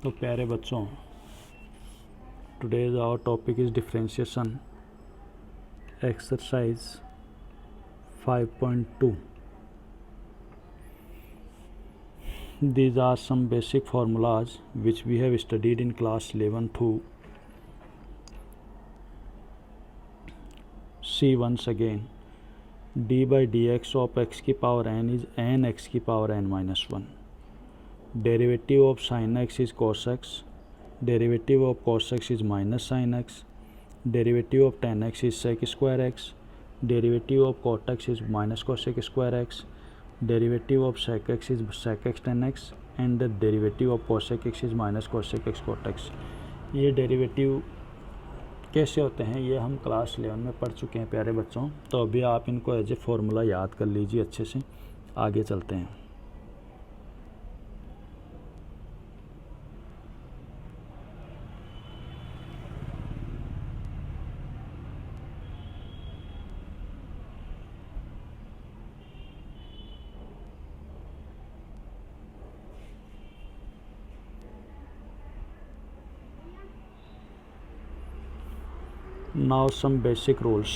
तो प्यारे बच्चों, today's our topic is differentiation, exercise 5.2. These are some basic formulas which we have studied in class 11 to see once again. D by dx of x की power n is n x की power n minus 1. Derivative of sin x is cos x. Derivative of cos x is minus sin x. Derivative of tan x is sec square x. Derivative of cot x is minus cosec square x. Derivative of sec x is sec x tan x. And the derivative of cosec x is minus cosec x cot x. ये derivative कैसे होते हैं ये हम class 11 में पढ़ चुके हैं प्यारे बच्चों। तो अभी आप इनको एज ए फॉर्मूला याद कर लीजिए अच्छे से। आगे चलते हैं। Now some basic rules.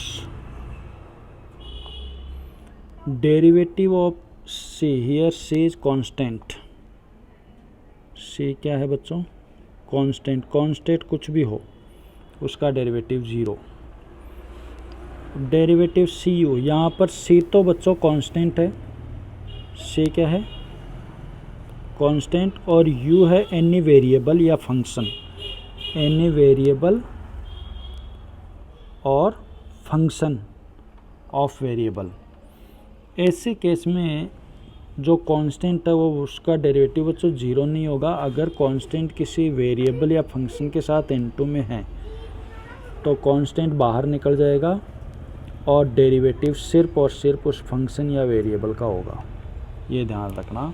Derivative of c, here c is constant. c क्या है बच्चों? कांस्टेंट। कांस्टेंट कुछ भी हो उसका डेरिवेटिव 0। डेरिवेटिव सी यू, यहाँ पर c तो बच्चों कांस्टेंट है। c क्या है? कांस्टेंट। और u है एनी वेरिएबल या फंक्शन। एनी वेरिएबल और फंक्शन ऑफ वेरिएबल। ऐसे केस में जो कांस्टेंट है वो उसका डेरिवेटिव बच्चों 0 नहीं होगा। अगर कांस्टेंट किसी वेरिएबल या फंक्शन के साथ n2 में है तो कांस्टेंट बाहर निकल जाएगा और डेरिवेटिव सिर्फ और सिर्फ उस फंक्शन या वेरिएबल का होगा। ये ध्यान रखना।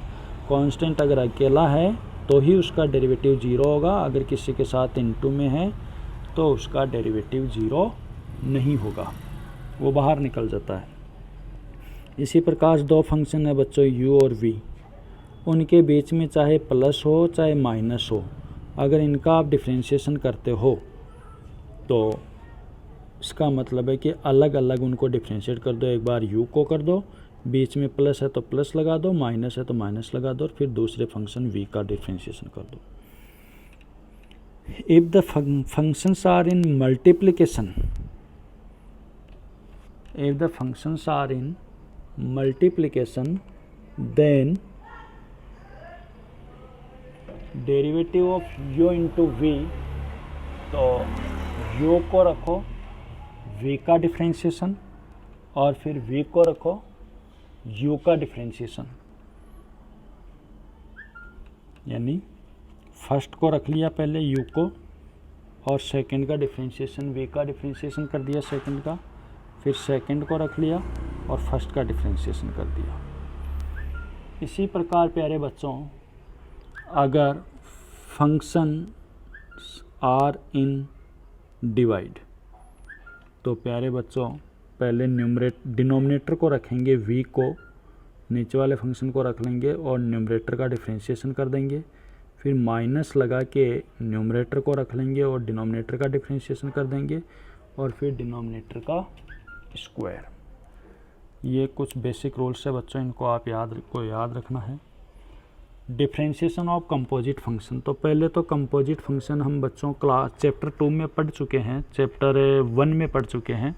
कांस्टेंट अगर अकेला है तो ही उसका डेरिवेटिव 0 होगा। अगर किसी के साथ n2 में है तो उसका डेरिवेटिव 0 नहीं होगा, वो बाहर निकल जाता है। इसी प्रकार दो फंक्शन है बच्चों u और v, उनके बीच में चाहे प्लस हो चाहे माइनस हो, अगर इनका आप डिफरेंशिएशन करते हो तो इसका मतलब है कि अलग अलग उनको डिफरेंशिएट कर दो। एक बार u को कर दो, बीच में प्लस है तो प्लस लगा दो, माइनस है तो माइनस लगा दो, और फिर दूसरे फंक्शन v का डिफरेंशिएशन कर दो। If the functions are in multiplication, if the functions are in multiplication, then derivative of u into v, तो u को रखो v का डिफरेंशिएशन और फिर v को रखो u का डिफरेंशिएशन। यानी फर्स्ट को रख लिया पहले u को और सेकंड का डिफरेंशिएशन v का डिफरेंशिएशन कर दिया सेकंड का, फिर सेकंड को रख लिया और फर्स्ट का डिफरेंशिएशन कर दिया। इसी प्रकार प्यारे बच्चों, अगर फंक्शन आर इन डिवाइड, तो प्यारे बच्चों पहले डिनोमिनेटर को रखेंगे v को, नीचे वाले फंक्शन को रख लेंगे और न्यूमरेटर का डिफरेंशिएशन कर देंगे। फिर माइनस लगा के न्यूमरेटर को रख लेंगे और डिनोमिनेटर का डिफरेंशिएशन कर देंगे और फिर डिनोमिनेटर का स्क्वायर। ये कुछ बेसिक रूल्स है बच्चों, इनको आप याद रखना है। डिफरेंशिएशन ऑफ कंपोजिट फंक्शन, तो पहले तो कंपोजिट फंक्शन हम बच्चों क्लास चैप्टर 2 में पढ़ चुके हैं, चैप्टर 1 में पढ़ चुके हैं।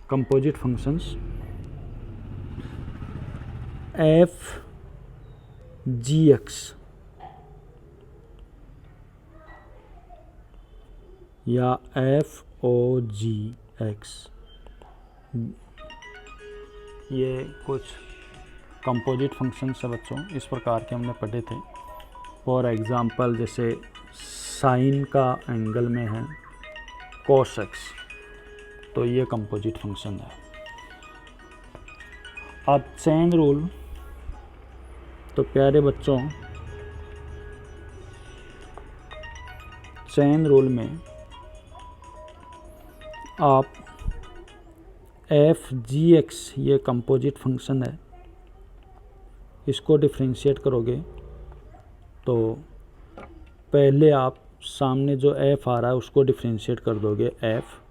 Composite functions F G x या एफ ओ जी एक्स, ये कुछ कंपोजिट फंक्शंस है बच्चों, इस प्रकार के हमने पढ़े थे। फॉर एग्ज़ाम्पल जैसे साइन का एंगल में है cos x, तो ये कंपोजिट फंक्शन है। अब चेन रूल, तो प्यारे बच्चों चेन रूल में आप एफ जी एक्स, ये कंपोजिट फंक्शन है, इसको डिफरेंशिएट करोगे तो पहले आप सामने जो एफ आ रहा है उसको डिफ्रेंशिएट कर दोगे एफ,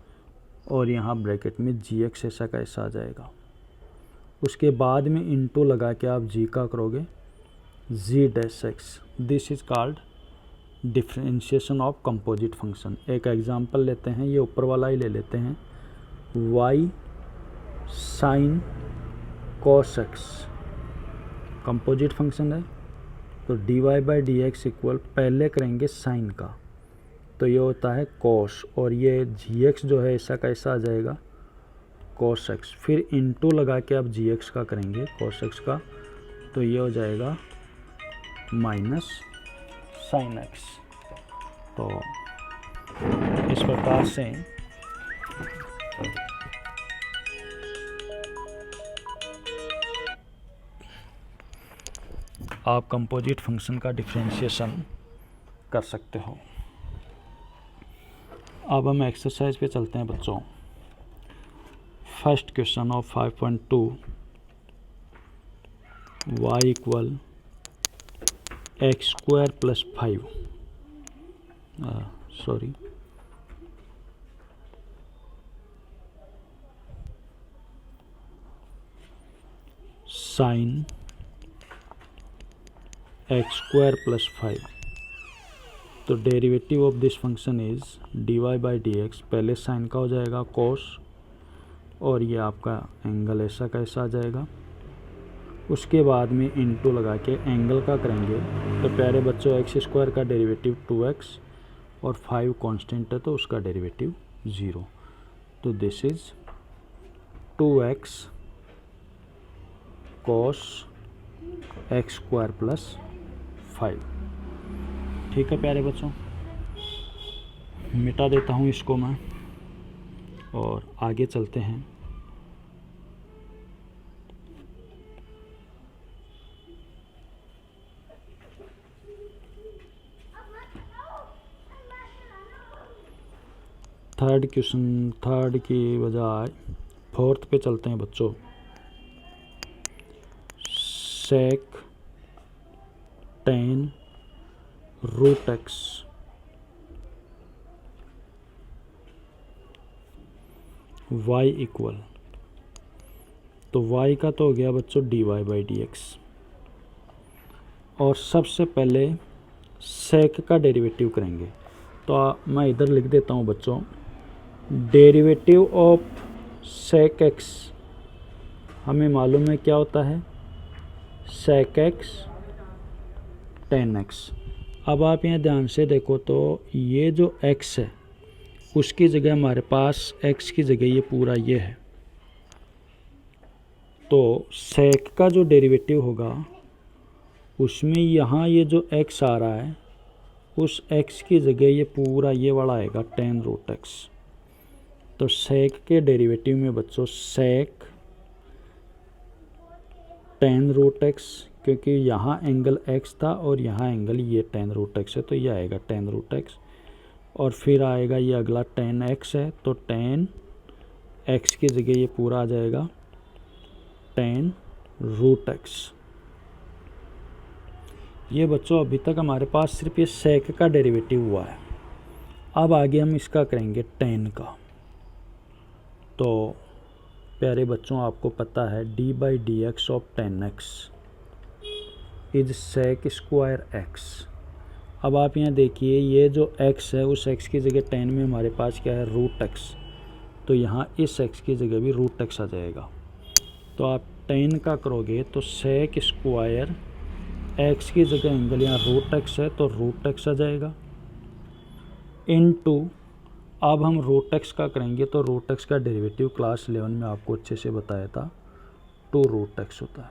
और यहाँ ब्रैकेट में जी एक्स ऐसा का ऐसा आ जाएगा। उसके बाद में इंटू लगा के आप जी का करोगे जी dash x. This is called differentiation of composite function. एक एग्जांपल लेते हैं, ये ऊपर वाला ही ले लेते हैं, y sine cos x composite function है, तो dy by d x equal पहले करेंगे साइन का, तो ये होता है कॉस, और ये जी एक्स जो है ऐसा का ऐसा आ जाएगा कॉस एक्स, फिर इंटू लगा के आप जी एक्स का करेंगे कॉस एक्स का, तो ये हो जाएगा माइनस साइन एक्स। तो इस प्रकार से आप कंपोजिट फंक्शन का डिफरेंशिएशन कर सकते हो। अब हम एक्सरसाइज पे चलते हैं बच्चों। First question of 5.2, y equal x square plus 5, sorry sine x square plus 5। तो derivative of this function is d y by d x, पहले साइन का हो जाएगा कॉस, और ये आपका एंगल ऐसा का ऐसा आ जाएगा। उसके बाद में इंटू लगा के एंगल का करेंगे, तो प्यारे बच्चों एक्स स्क्वायर का डेरिवेटिव 2x और 5 कांस्टेंट है तो उसका डेरिवेटिव 0। तो this is 2x cos x square plus 5। ठीक है प्यारे बच्चों, मिटा देता हूँ इसको मैं और आगे चलते हैं। थर्ड क्वेश्चन, थर्ड की बजाय फोर्थ पे चलते हैं बच्चों। Sec ten root x y equal, तो y का तो हो गया बच्चों dy बाई डी एक्स, और सबसे पहले सेक का डेरिवेटिव करेंगे। तो मैं इधर लिख देता हूँ बच्चों, डेरिवेटिव ऑफ सेक एक्स हमें मालूम है क्या होता है, सेक एक्स टेन एक्स। अब आप यहाँ ध्यान से देखो तो ये जो x है उसकी जगह हमारे पास x की जगह ये पूरा ये है, तो सेक का जो डेरिवेटिव होगा उसमें यहाँ ये जो x आ रहा है उस x की जगह ये पूरा ये वाला आएगा टेन रूट एक्स। तो सेक के डेरिवेटिव में बच्चों सेक टेन रूट एक्स, क्योंकि यहाँ एंगल x था और यहाँ एंगल ये टेन रूट एक्स है तो ये आएगा टेन रूट एक्स, और फिर आएगा ये अगला टेन एक्स है तो टेन एक्स की जगह ये पूरा आ जाएगा टेन रूट एक्स। ये बच्चों अभी तक हमारे पास सिर्फ ये सेक का डेरिवेटिव हुआ है। अब आगे हम इसका करेंगे टेन का। तो प्यारे बच्चों आपको पता है d by d x of tan x is sec square x. अब आप यहाँ देखिए ये जो x है उस x की जगह टेन में हमारे पास क्या है रूट एक्स, तो यहाँ इस x की जगह भी रूट एक्स आ जाएगा। तो आप टेन का करोगे तो सेक स्क्वायर x की जगह एंगल यहाँ रूट एक्स है तो रूट एक्स आ जाएगा, इनटू अब हम रूट एक्स का करेंगे तो रूट एक्स का डेरिवेटिव क्लास 11 में आपको अच्छे से बताया था 2 रूट एक्स होता है।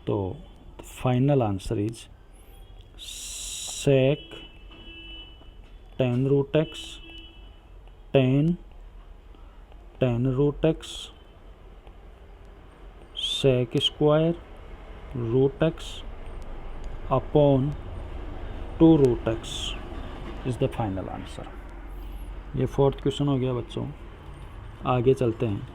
तो final answer is sec ten root x tan root x sec square root x upon 2 root x is the final answer. ये फोर्थ क्वेश्चन हो गया बच्चों, आगे चलते हैं।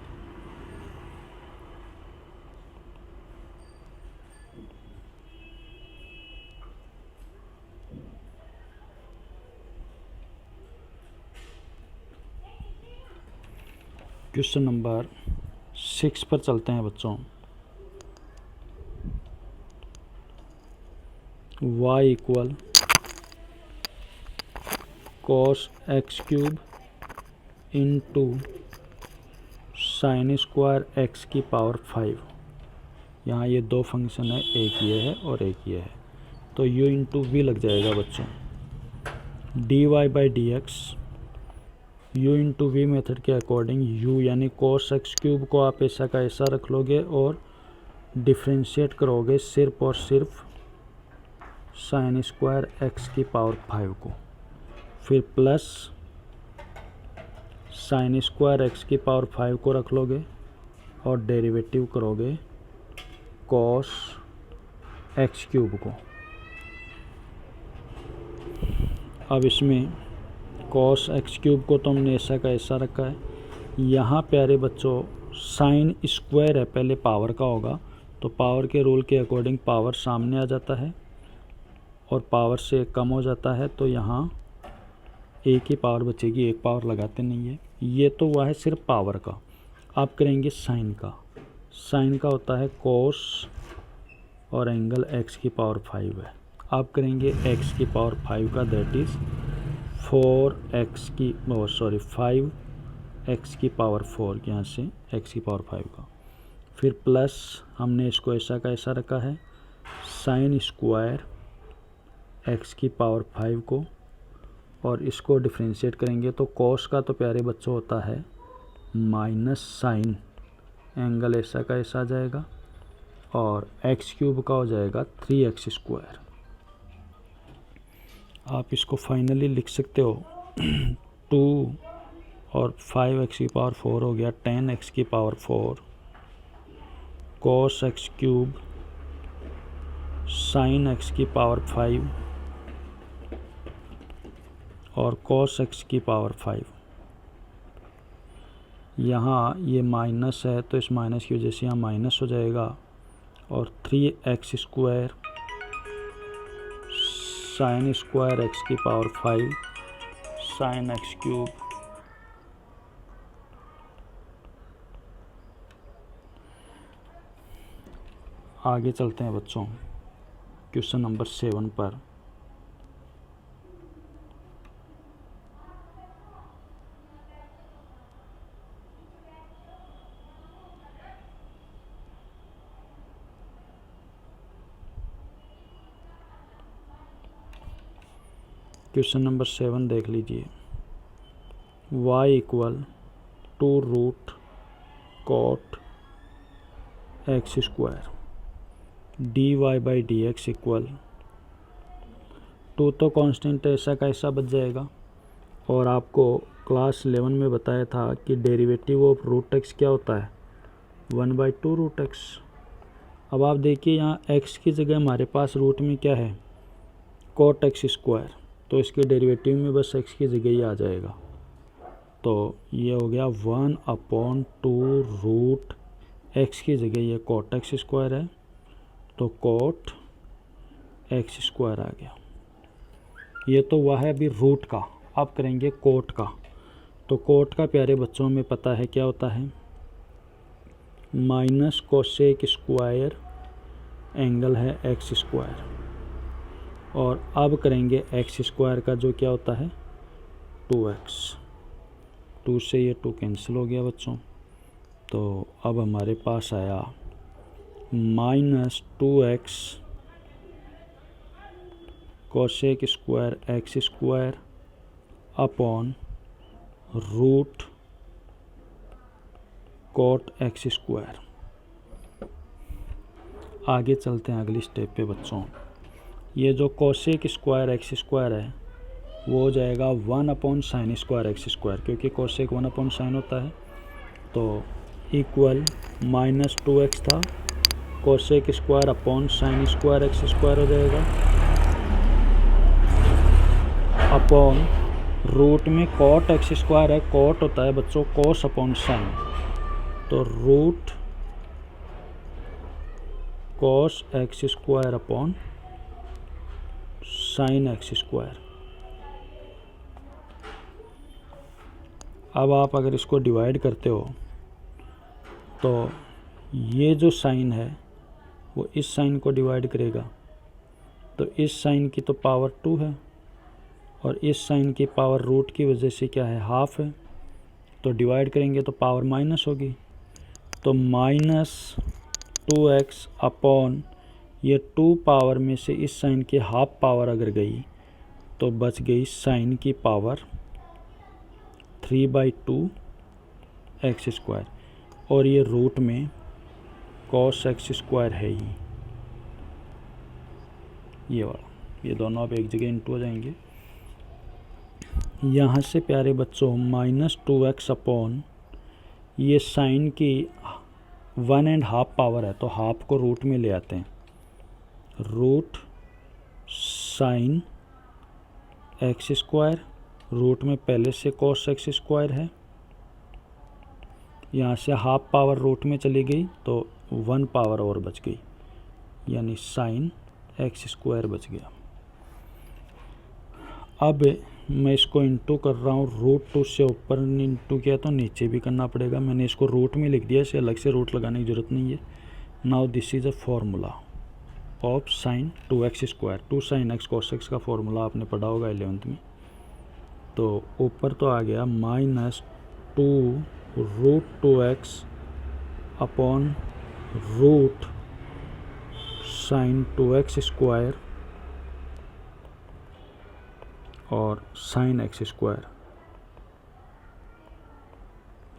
क्वेश्चन नंबर 6 पर चलते हैं बच्चों। y equal cos x cube into sine square x की पावर 5। यहाँ ये दो फंक्शन है, एक ये है और एक ये है, तो u इंटू वी लग जाएगा बच्चों। dy by d x, u into v method के अकॉर्डिंग u यानी cos x क्यूब को आप ऐसा का ऐसा रख लोगे और डिफ्रेंशिएट करोगे सिर्फ और सिर्फ साइन स्क्वायर x की पावर 5 को, फिर प्लस साइन स्क्वायर x की पावर 5 को रख लोगे और डेरिवेटिव करोगे cos x क्यूब को। अब इसमें cos x क्यूब को तो हमने ऐसा का ऐसा रखा है। यहाँ प्यारे बच्चों साइन स्क्वायर है, पहले पावर का होगा तो पावर के रूल के अकॉर्डिंग पावर सामने आ जाता है और पावर से कम हो जाता है, तो यहाँ एक ही पावर बचेगी, एक पावर लगाते नहीं है। ये तो हुआ है सिर्फ पावर का। आप करेंगे साइन का। साइन का होता है cos और एंगल x की पावर 5 है। आप करेंगे x की पावर 5 का, दैट इज़ 5x की पावर 4, यहाँ से x की पावर 5 का, फिर प्लस हमने इसको ऐसा का ऐसा रखा है साइन स्क्वायर x की पावर 5 को, और इसको डिफ्रेंशिएट करेंगे तो cos का तो प्यारे बच्चों होता है माइनस साइन, एंगल ऐसा का ऐसा आ जाएगा, और x क्यूब का हो जाएगा 3x स्क्वायर। आप इसको फाइनली लिख सकते हो 2 और 5x की पावर 4 हो गया 10x की power 4 cos x cube sign x की पावर 5 और cos x की पावर 5। यहाँ ये माइनस है तो इस माइनस की वजह से यहाँ माइनस हो जाएगा, और 3x square sine square x की पावर 5 साइन x क्यूब आगे चलते हैं बच्चों क्वेश्चन नंबर 7 पर। क्वेश्चन नंबर 7 देख लीजिए। y equal 2 root cot x square d y by d x equal 2 तो कांस्टेंट ऐसा का ऐसा बच जाएगा, और आपको क्लास 11 में बताया था कि डेरिवेटिव ऑफ रूट एक्स क्या होता है 1/2 रूट एक्स। अब आप देखिए यहाँ x की जगह हमारे पास रूट में क्या है कॉट एक्स स्क्वायर, तो इसके डेरिवेटिव में बस x की जगह ही आ जाएगा, तो ये हो गया 1/2 रूट x की जगह ये कॉट एक्स स्क्वायर है, तो कॉट एक्स स्क्वायर आ गया। ये तो हुआ है अभी रूट का। अब करेंगे कोट का। तो कोट का प्यारे बच्चों में पता है क्या होता है, माइनस कोसेक स्क्वायर एंगल है एक्स स्क्वायर, और अब करेंगे एक्स स्क्वायर का जो क्या होता है 2x। 2 से ये 2 कैंसिल हो गया बच्चों, तो अब हमारे पास आया -2x cosec square x square upon root cot x square. आगे चलते हैं अगली स्टेप पे बच्चों। ये जो कोसेक स्क्वायर एक्स स्क्वायर है वो हो जाएगा 1 साइन स्क्वायर एक्स स्क्वायर, क्योंकि कोसेक 1 साइन होता है, तो इक्वल -2x था, cosec square upon sine square x square हो जाएगा, अपॉन रूट में कॉट एक्स स्क्वायर है, कॉट होता है बच्चों कोस अपॉन साइन, तो root cos x square upon sine x square. अब आप अगर इसको डिवाइड करते हो तो ये जो साइन है वो इस साइन को डिवाइड करेगा, तो इस साइन की तो पावर 2 है और इस साइन की पावर रूट की वजह से क्या है, हाफ है, तो डिवाइड करेंगे तो पावर माइनस होगी। तो -2x अपॉन ये 2 पावर में से इस साइन की हाफ पावर अगर गई तो बच गई साइन की पावर 3/2x², और ये रूट में cos x² है ही, ये वाला, ये दोनों अब एक जगह इंटू हो जाएंगे। यहाँ से प्यारे बच्चों -2x अपॉन ये साइन की 1.5 पावर है, तो हाफ को रूट में ले आते हैं, रूट साइन x², रूट में पहले से cos x² है, यहाँ से हाफ पावर रूट में चली गई तो 1 पावर और बच गई, यानी साइन x² बच गया। अब मैं इसको इंटू कर रहा हूँ, √2 से ऊपर इंटू किया तो नीचे भी करना पड़ेगा, मैंने इसको रूट में लिख दिया, इसे अलग से रूट लगाने की ज़रूरत नहीं है। Now this is a formula of sine 2x², 2 sin x cos x का फार्मूला आपने पढ़ा होगा 11th में। तो ऊपर तो आ गया -2√2x upon root sine 2x² और साइन x²,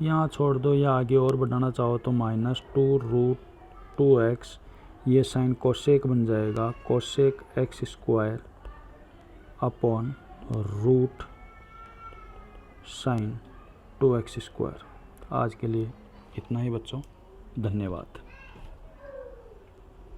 यहाँ छोड़ दो, या आगे और बढ़ाना चाहो तो -2√2x, ये साइन कोसेक बन जाएगा, cosec x² upon root sine 2x²। आज के लिए इतना ही बच्चों, धन्यवाद।